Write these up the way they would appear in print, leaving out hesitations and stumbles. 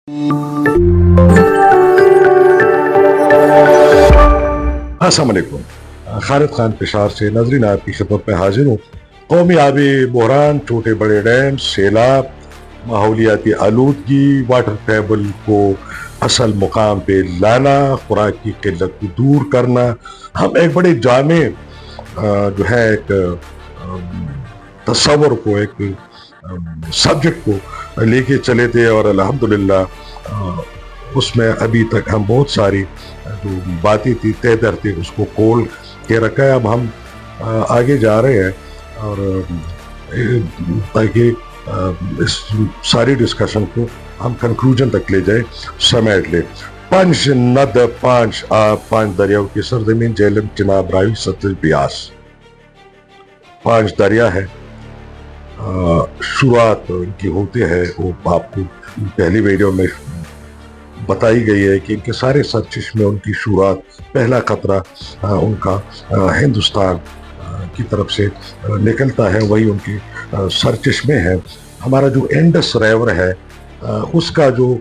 अस्सलामुअलैकुम। खालिद खान पेशावर से नाज़रीन आपकी खिदमत में हाजिर हूँ। कौमी आबी बहरान, छोटे बड़े डैम, सैलाब, माहौलियाती आलूदगी, वाटर टेबल को असल मुकाम पे लाना, खुराक की किल्लत को दूर करना, हम एक बड़े जामे जो है एक तस्वर को, एक सब्जेक्ट को लेके चले थे और अल्हम्दुलिल्लाह उसमें अभी तक हम बहुत सारी जो बातें थी तय दर थी उसको खोल के रखा है। अब हम आगे जा रहे हैं और ताकि इस सारी डिस्कशन को हम कंक्लूजन तक ले जाए, समेट ले। पंच नद, पांच आब, पांच दरियाओं की सरजमीन, झेलम, चिनाब, रावी, सतलुज, ब्यास, पांच दरिया है। शुरुआत इनकी होती है, वो आपको पहली वीडियो में बताई गई है कि इनके सारे सरचश्मे, उनकी शुरुआत, पहला खतरा उनका हिंदुस्तान की तरफ से निकलता है, वही उनकी सरचश्मे हैं। हमारा जो इंडस रिवर है उसका जो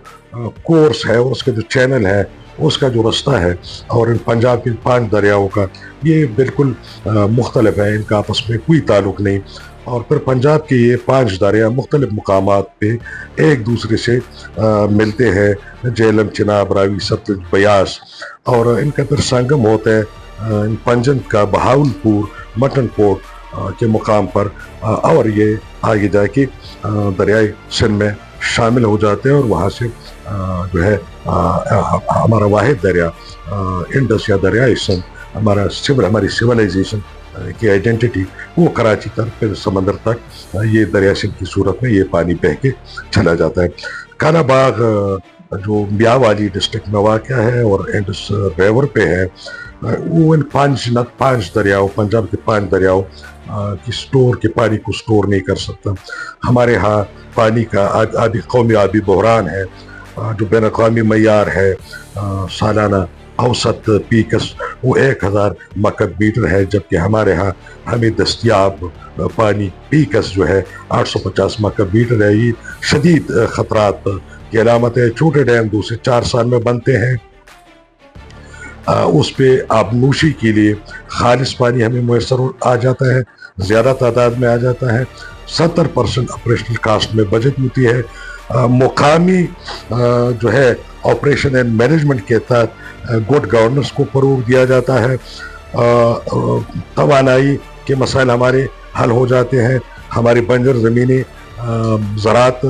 कोर्स है, उसका जो चैनल है, उसका जो रास्ता है, और इन पंजाब के पांच दरियाओं का ये बिल्कुल मुख्तलिफ है, इनका आपस में कोई ताल्लुक नहीं। और फिर पंजाब के ये पांच दरिया मुख्तलिफ मुकामात पे एक दूसरे से मिलते हैं, झेलम, चिनाब, रावी, सतलुज, ब्यास, और इनका फिर संगम होता है इन पंजन का बहावलपुर, मटनकोट के मुकाम पर, और ये आगे जाके दरियाई सिंध में शामिल हो जाते हैं। और वहाँ से जो है हमारा वाहिद दरिया इंडस या दरियाई सिंध, हमारी सिविलाइजेशन की आइडेंटिटी, वो कराची तक, फिर समंदर तक ये दरिया सिंध की सूरत में ये पानी बह के चला जाता है। कालाबाग जो मियांवाली डिस्ट्रिक्ट में वाक़ है और इंडस रिवर पे है, वो इन पांच दरियाओं, पंजाब के पांच दरियाओं के पानी को स्टोर नहीं कर सकता। हमारे यहाँ पानी का कौमी आबी बहरान है जो बैन अक़वामी मयार है, सालाना औसत पीकस वो 1000 मकब मीटर है, जबकि हमारे यहाँ हमें दस्तियाब पानी पीकस जो है 850 मकब मीटर है। ये शदीद ख़तरात की अलामत है। छोटे डैम 2 से 4 साल में बनते हैं, उस पर आबनोशी के लिए खालिश पानी हमें मैसर आ जाता है, ज़्यादा तादाद में आ जाता है। 70% ऑपरेशनल कास्ट में बचत होती है। मुकामी जो है ऑपरेशन एंड मैनेजमेंट के तहत गुड गवर्नेंस को फरोग दिया जाता है। तवानाई के मसाइल हमारे हल हो जाते हैं। हमारी बंजर ज़मीनें ज़राअत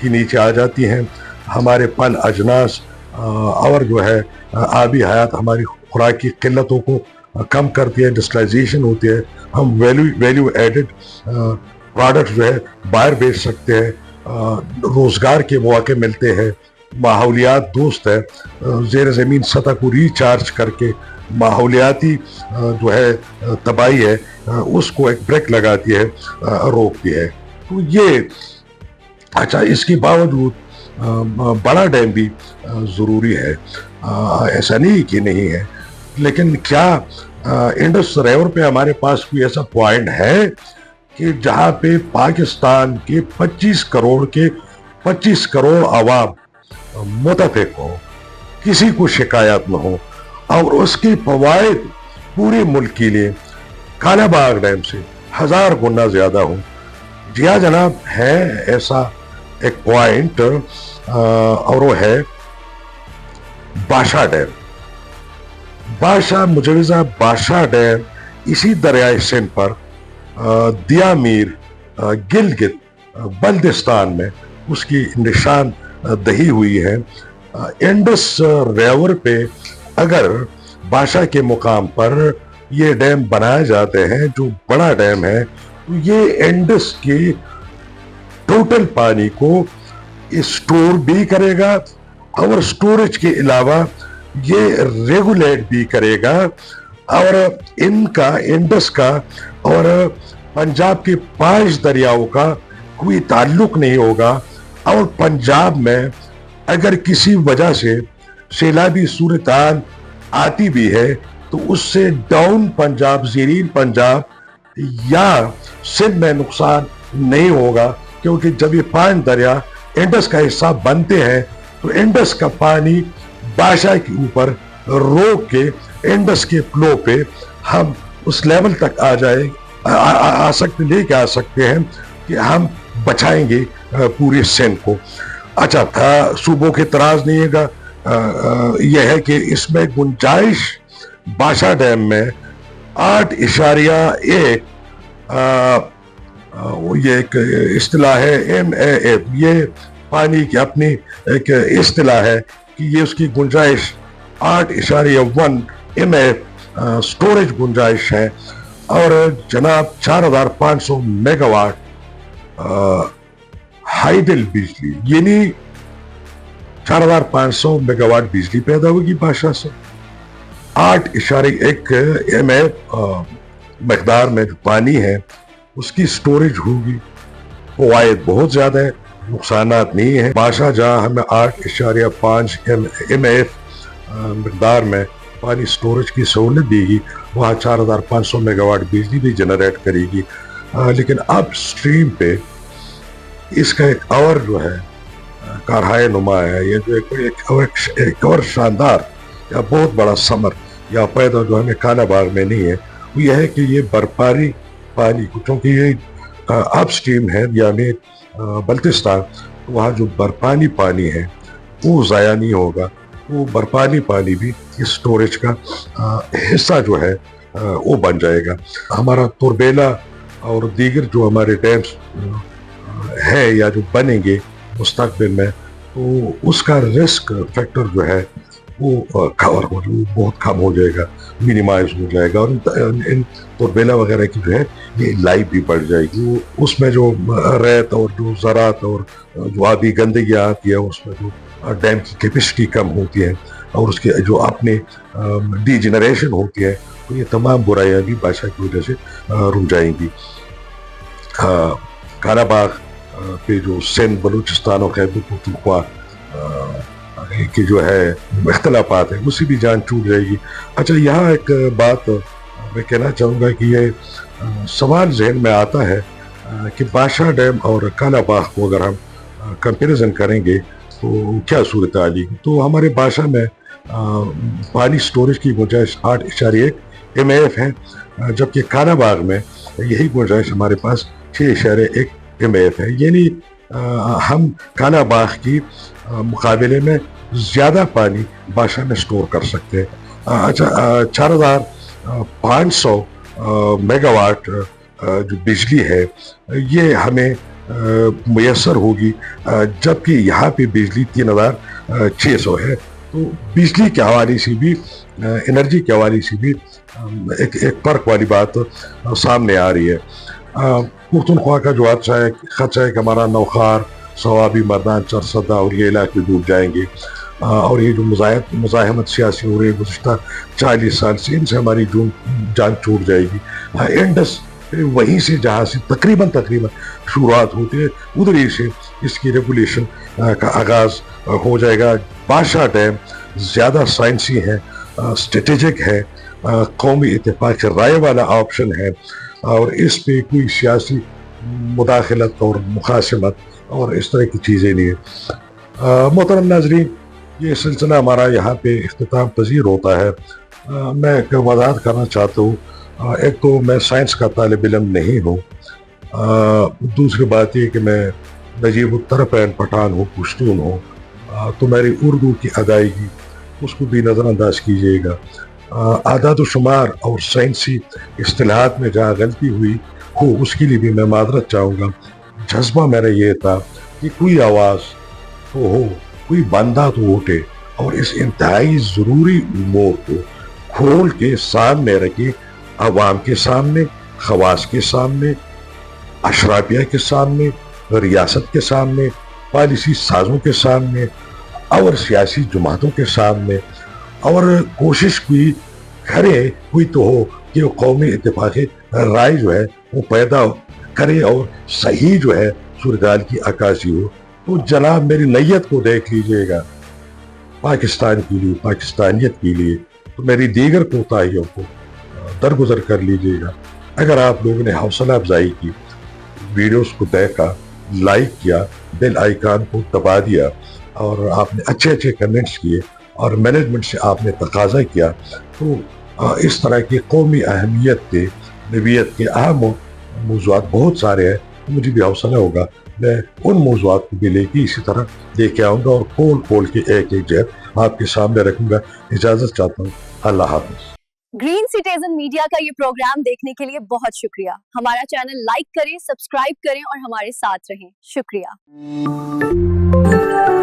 की नीचे आ जाती हैं। हमारे फल, अजनास और जो है आबी हयात हमारी खुराक की किल्लतों को कम करती है, डिजिटलाइजेशन होती है। हम वैल्यू एडेड प्रोडक्ट जो है बाहर बेच सकते हैं, रोज़गार के मौके मिलते हैं, माहौलियात दोस्त है, ज़ेर ज़मीन सतह को रिचार्ज करके माहौलियाती जो है तबाही है उसको एक ब्रेक लगाती है, रोकती है। तो ये अच्छा, इसके बावजूद बड़ा डैम भी ज़रूरी है, ऐसा नहीं कि नहीं है। लेकिन क्या इंडस रिवर पे हमारे पास कोई ऐसा पॉइंट है कि जहाँ पे पाकिस्तान के 25 करोड़ आवाम मुतफिक हो, किसी को शिकायत न हो, और उसके फवायद पूरे मुल्क के लिए कालाबाग डैम से 1000 गुना ज्यादा हो? जी हाँ जनाब, है ऐसा एक पॉइंट, और वो है बादशाह डैम। मुजवजा बादशाह डैम इसी दरियाए सिंध पर दियामीर, गिलगित बल्दिस्तान में उसकी निशान दही हुई है। इंडस रिवर पे अगर बादशाह के मुकाम पर ये डैम बनाए जाते हैं, जो बड़ा डैम है, तो ये इंडस के टोटल पानी को स्टोर भी करेगा और स्टोरेज के अलावा ये रेगुलेट भी करेगा। और इनका, इंडस का और पंजाब के 5 दरियाओं का कोई ताल्लुक नहीं होगा। और पंजाब में अगर किसी वजह से सैलाबी सूरत-ए-हाल आती भी है तो उससे डाउन पंजाब, ज़ेरीन पंजाब या सिंध में नुकसान नहीं होगा, क्योंकि जब ये 5 दरिया इंडस का हिस्सा बनते हैं तो इंडस का पानी बादशाह के ऊपर रोक के इंडस के फ्लो पे हम उस लेवल तक आ सकते, लेके आ सकते हैं कि हम बचाएंगे पूरे सिंध को। अच्छा था, सूबों के तराज नहीं है, यह है कि इसमें गुंजाइश बादशाह डैम में 8.1, ये एक इस्तिलाह है MAF, ये पानी की अपनी एक इस्तिलाह है कि ये उसकी गुंजाइश 8.1 MAF स्टोरेज गुंजाइश है। और जनाब 4500 मेगावाट हाइडल बिजली, यानी 4500 मेगावाट बिजली पैदा होगी बादशाह से। 8.1 MAF मकदार में जो पानी है उसकी स्टोरेज होगी। फवायद बहुत ज्यादा है, नुकसानात नहीं है। बादशाह जहाँ हमें 8.5 MAF मकदार में पानी स्टोरेज की सहूलत देगी, वहाँ 4500 मेगावाट बिजली भी जनरेट करेगी। लेकिन अप स्ट्रीम पे इसका एक और जो है कारहाय नुमा है, ये जो एक और शानदार या बहुत बड़ा समर या पैदा जो हमें काला बाग में नहीं है, वो यह है कि ये बर्फबारी पानी, क्योंकि ये अप स्ट्रीम है यानी बल्तिस्तान, तो वहाँ जो बर्फानी पानी है वो ज़ाया नहीं होगा। वो बर्फानी पानी भी इस स्टोरेज का हिस्सा जो है वो बन जाएगा। हमारा तुरबेला और दीगर जो हमारे डैम्स है या जो बनेंगे मुस्तकबिल में, तो उसका रिस्क फैक्टर जो है वो कवर हो, बहुत कम हो जाएगा, मिनिमाइज हो जाएगा। और इन तुरबेला वगैरह की जो है ये लाइफ भी बढ़ जाएगी। उसमें जो रेत और जो ज़रात और जो आबी गंदगी आती है, उसमें जो डैम की कैपेसिटी कम होती है और उसके जो अपने डीजेनरेशन होती है, तो ये तमाम बुराइयाँ भी बादशाह की वजह से रुक जाएंगी। काला बाग पे जो सिंध, बलूचिस्तान और खैबर पख्तूनख्वा की जो है इख्तलाफात है, उससे भी जान छूट जाएगी। अच्छा, यहाँ एक बात मैं कहना चाहूँगा कि ये सवाल जहन में आता है कि बादशाह डैम और काला बाग को अगर हम कंपैरिजन करेंगे तो क्या सूरत आएगी। तो हमारे बादशाह में पानी स्टोरेज की गुंजाइश 8.1 MAF है, जबकि काला बाग में यही गुंजाइश हमारे पास 6.1 MAF है। यानी हम काला बाग की मुकाबले में ज़्यादा पानी बादशाह में स्टोर कर सकते हैं। अच्छा, 4500 मेगावाट जो बिजली है ये हमें मुयसर होगी, जबकि यहाँ पे बिजली 3600 है। तो बिजली के हवाले से भी, एनर्जी के हवाले से भी एक फर्क वाली बात सामने आ रही है। पख्तूनख्वा का जो खदशा है कि हमारा नौखार, सवाबी, मर्दान, चरसदा और ये इलाके डूब जाएंगे। और ये जो मुजाहमत सियासी हो रही है गुज़श्ता 40 साल से, इनसे हमारी जान छूट जाएगी। इंडस वहीं से जहाँ से तकरीबन शुरुआत होती है, उधर ही से इसकी रेगुलेशन का आगाज़ हो जाएगा। बादशाह डैम ज़्यादा साइंसी है, स्ट्रेटेजिक है, कौमी इत्तेफाक राय वाला ऑप्शन है और इस पे कोई सियासी मुदाखलत और मुखासमत और इस तरह की चीज़ें नहीं है। मोहतरम नाज़रीन, ये सिलसिला हमारा यहाँ पे इख्तिताम पजीर होता है। मैं एक वजाहत करना चाहता हूँ, एक तो मैं साइंस का तालिब इल्म नहीं हूँ, दूसरी बात ये कि मैं नजीब उत्तरपैन पठान हूँ, पश्तून हूँ, तो मेरी उर्दू की अदायगी उसको भी नज़रअंदाज कीजिएगा। आदाद शुमार और साइंसी इस्तिलाहात में जहाँ गलती हुई हो उसके लिए भी मैं मादरत चाहूँगा। जज्बा मेरा ये था कि कोई आवाज़ तो हो, कोई बंदा तो उठे और इस इंतहाई ज़रूरी उमूर को खोल के सामने रखे, अवाम के सामने, खवास के सामने, अशराफिया के सामने, रियासत के सामने, पॉलिसी साजों के सामने और सियासी जमातों के सामने, और कोशिश की करे कोई तो हो कि वो कौमी इत्तेफाक़ राय जो है वो पैदा करे और सही जो है सूरत की अक्कासी हो। तो जनाब मेरी नीयत को देख लीजिएगा, पाकिस्तान के लिए, पाकिस्तानियत के लिए, तो मेरी दीगर कोताहियों को दरगुजर कर लीजिएगा। अगर आप लोगों ने हौसला अफजाई की, वीडियोस को देखा, लाइक किया, बेल आइकन को दबा दिया, اور آپ نے اچھے اچھے کمنٹس کیے اور مینجمنٹ سے آپ نے تقاضا کیا، تو اس طرح کی قومی اہمیت کے، نوعیت کے اہم موضوعات بہت سارے ہیں، مجھے بھی حوصلہ ہوگا، میں ان موضوعات کو بھی لے کے اسی طرح لے کے آؤں گا اور کھول کھول کے ایک ایک جہر آپ کے سامنے رکھوں گا۔ اجازت چاہتا ہوں، اللہ حافظ۔ گرین سٹیزن میڈیا کا یہ پروگرام دیکھنے کے لیے بہت شکریہ۔ ہمارا چینل لائک کریں، سبسکرائب کریں اور ہمارے ساتھ رہیں۔ شکریہ۔